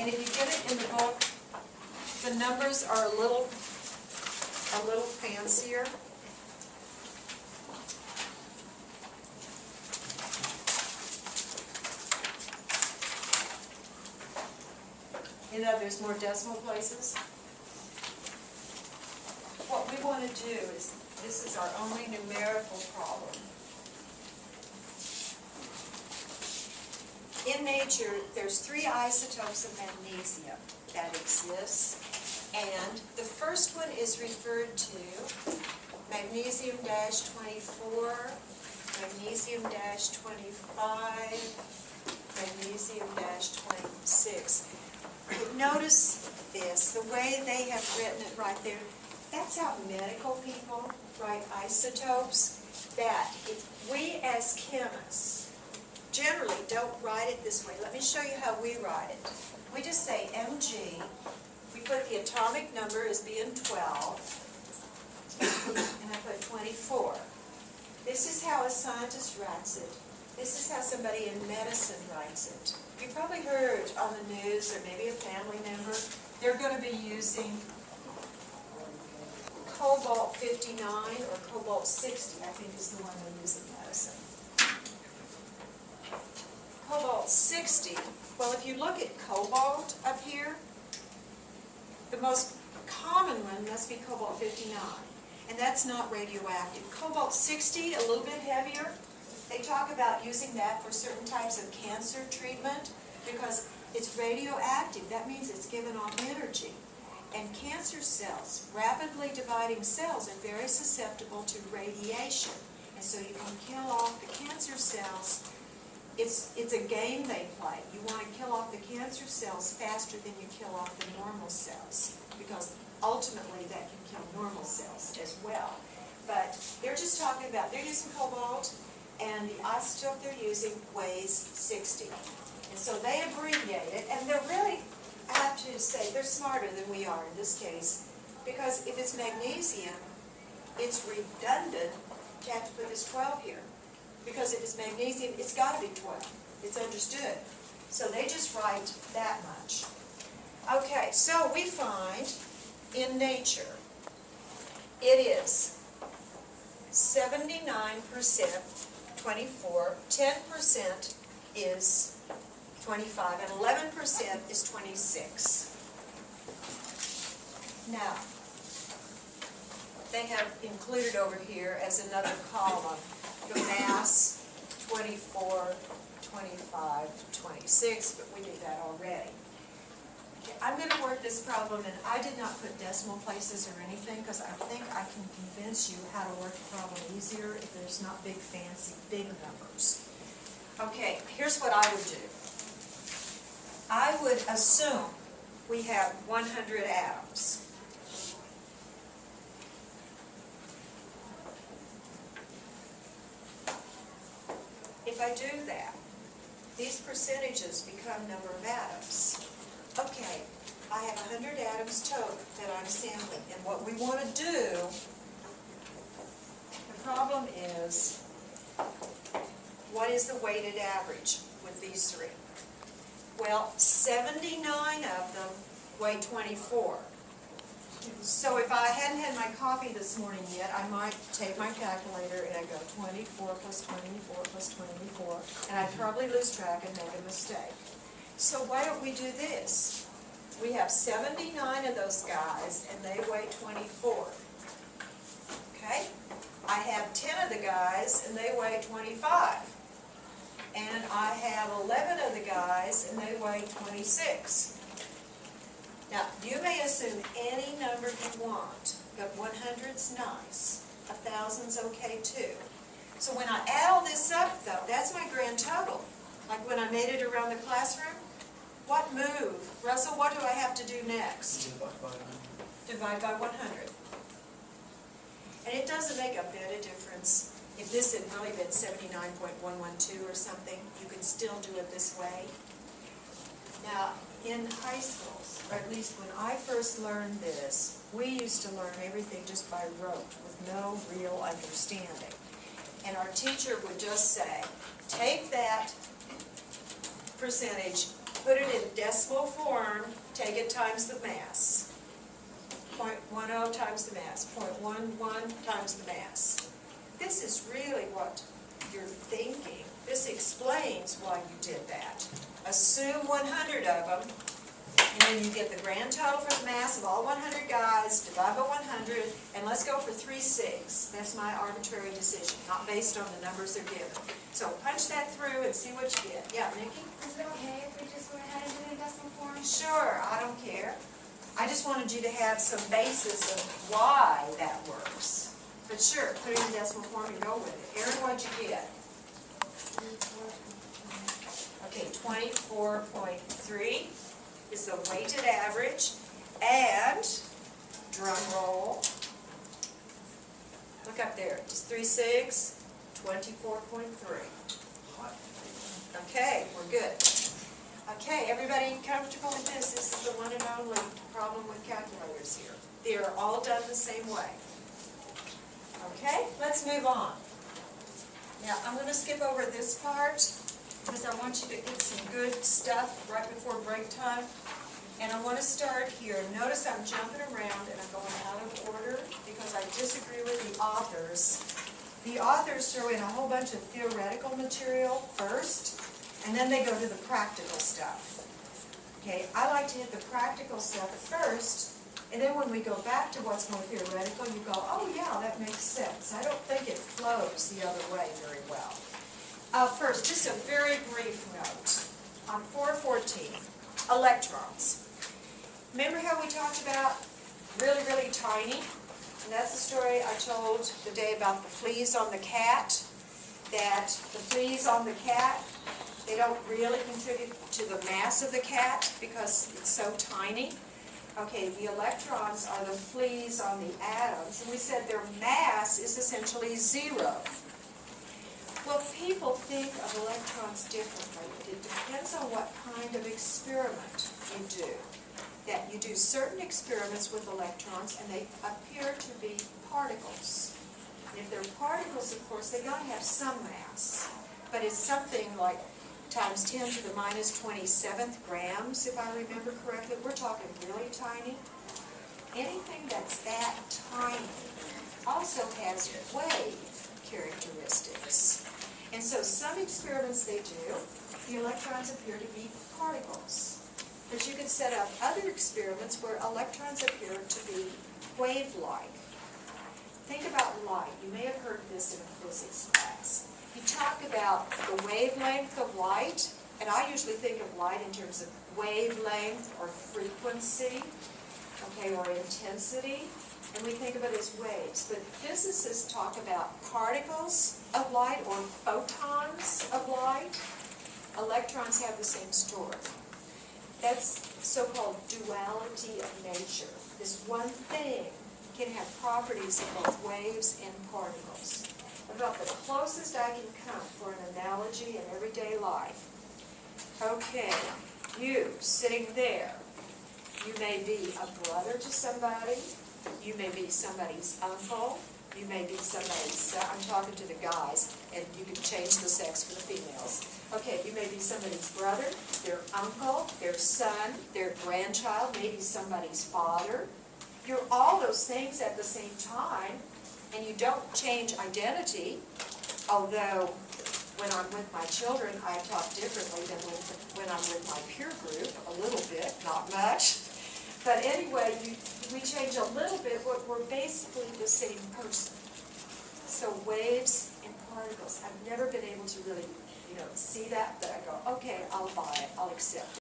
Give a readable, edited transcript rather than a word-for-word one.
And if you get it in the book, the numbers are a little fancier. You know, there's more decimal places. What we want to do is, this is our only numerical problem. In nature, there's 3 isotopes of magnesium that exist, and the first one is referred to magnesium-24, magnesium-25, magnesium-26. But notice this, the way they have written it right there, that's how medical people write isotopes, that if we as chemists generally don't write it this way. Let me show you how we write it. We just say Mg, we put the atomic number as being 12, and I put 24. This is how a scientist writes it. This is how somebody in medicine writes it. You probably heard on the news, or maybe a family member, they're going to be using cobalt 59 or cobalt 60, I think is the one they use in medicine. Cobalt 60, well, if you look at cobalt up here, the most common one must be cobalt 59, and that's not radioactive. Cobalt 60, a little bit heavier, they talk about using that for certain types of cancer treatment because it's radioactive. That means it's giving off energy. And cancer cells, rapidly dividing cells, are very susceptible to radiation. And so you can kill off the cancer cells. It's a game they play. You want to kill off the cancer cells faster than you kill off the normal cells, because ultimately that can kill normal cells as well. But they're just talking about, they're using cobalt, and the isotope they're using weighs 60. And so they abbreviate it, and they're really, I have to say, they're smarter than we are in this case, because if it's magnesium, it's redundant to have to put this 12 here. Because if it's magnesium, it's got to be 12. It's understood. So they just write that much. Okay, so we find in nature, it is 79% 24, 10% is 25, and 11% is 26. Now, they have included over here as another column the mass, 24, 25, 26, but we did that already. Okay, I'm going to work this problem, and I did not put decimal places or anything because I think I can convince you how to work the problem easier if there's not big, fancy, big numbers. Okay, here's what I would do. I would assume we have 100 atoms. If I do that, these percentages become number of atoms. Okay, I have 100 atoms total that I'm sampling, and what we want to do, the problem is, what is the weighted average with these 3? Well, 79 of them weigh 24. So if I hadn't had my coffee this morning yet, I might take my calculator and I'd go 24 plus 24 plus 24, and I'd probably lose track and make a mistake. So why don't we do this? We have 79 of those guys, and they weigh 24. Okay? I have 10 of the guys, and they weigh 25. And I have 11 of the guys, and they weigh 26. Now, you may assume any number you want, but 100's nice. 1,000's okay too. So when I add all this up, though, that's my grand total. Like when I made it around the classroom, what move? Russell, what do I have to do next? Divide by 100. And it doesn't make a bit of difference. If this had really been 79.112 or something, you could still do it this way. Now, in high schools, or at least when I first learned this, we used to learn everything just by rote with no real understanding. And our teacher would just say, take that percentage put it in decimal form, take it times the mass. 0.10 times the mass, 0.11 times the mass. This is really what you're thinking. This explains why you did that. Assume 100 of them, and then you get the grand total for the mass of all 100 guys, divide by 100, and let's go for 3/6. That's my arbitrary decision, not based on the numbers they're given. So punch that through and see what you get. Yeah, Nikki? Is it okay if we just went ahead and did it in decimal form? Sure, I don't care. I just wanted you to have some basis of why that works. But sure, put it in decimal form and go with it. Erin, what'd you get? Okay, 24.3 is the weighted average, and, drum roll, look up there, just 3/6, 24.3. Okay, we're good. Okay, everybody comfortable with this? This is the one and only problem with calculators here. They're all done the same way. Okay, let's move on. Now, I'm going to skip over this part because I want you to get some good stuff right before break time. And I want to start here. Notice I'm jumping around and I'm going out of order because I disagree with the authors. The authors throw in a whole bunch of theoretical material first, and then they go to the practical stuff. Okay, I like to hit the practical stuff first, and then when we go back to what's more theoretical, you go, oh yeah, that makes sense. I don't think it flows the other way very well. First, just a very brief note on 414, electrons. Remember how we talked about really, really tiny? And that's the story I told the day about the fleas on the cat, that the fleas on the cat, they don't really contribute to the mass of the cat because it's so tiny. Okay, the electrons are the fleas on the atoms, and we said their mass is essentially 0. Well, people think of electrons differently. It depends on what kind of experiment you do. That you do certain experiments with electrons, and they appear to be particles. And if they're particles, of course, they're going to have some mass. But it's something like times 10 to the minus 27th grams, if I remember correctly. We're talking really tiny. Anything that's that tiny also has wave characteristics. And so some experiments they do, the electrons appear to be particles. But you can set up other experiments where electrons appear to be wave-like. Think about light. You may have heard this in a physics class. You talk about the wavelength of light, and I usually think of light in terms of wavelength or frequency, okay, or intensity, and we think of it as waves. But physicists talk about particles of light or photons of light. Electrons have the same story. That's so-called duality of nature. This one thing can have properties of both waves and particles. About the closest I can come for an analogy in everyday life. Okay, you sitting there, you may be a brother to somebody, you may be somebody's uncle, you may be somebody's son. I'm talking to the guys, and you can change the sex for the females. Okay, you may be somebody's brother, their uncle, their son, their grandchild, maybe somebody's father. You're all those things at the same time, and you don't change identity, although when I'm with my children, I talk differently than when I'm with my peer group, a little bit, not much. But anyway, we change a little bit, but we're basically the same person. So waves and particles, I've never been able to really see that, but I go, okay, I'll buy it, I'll accept it.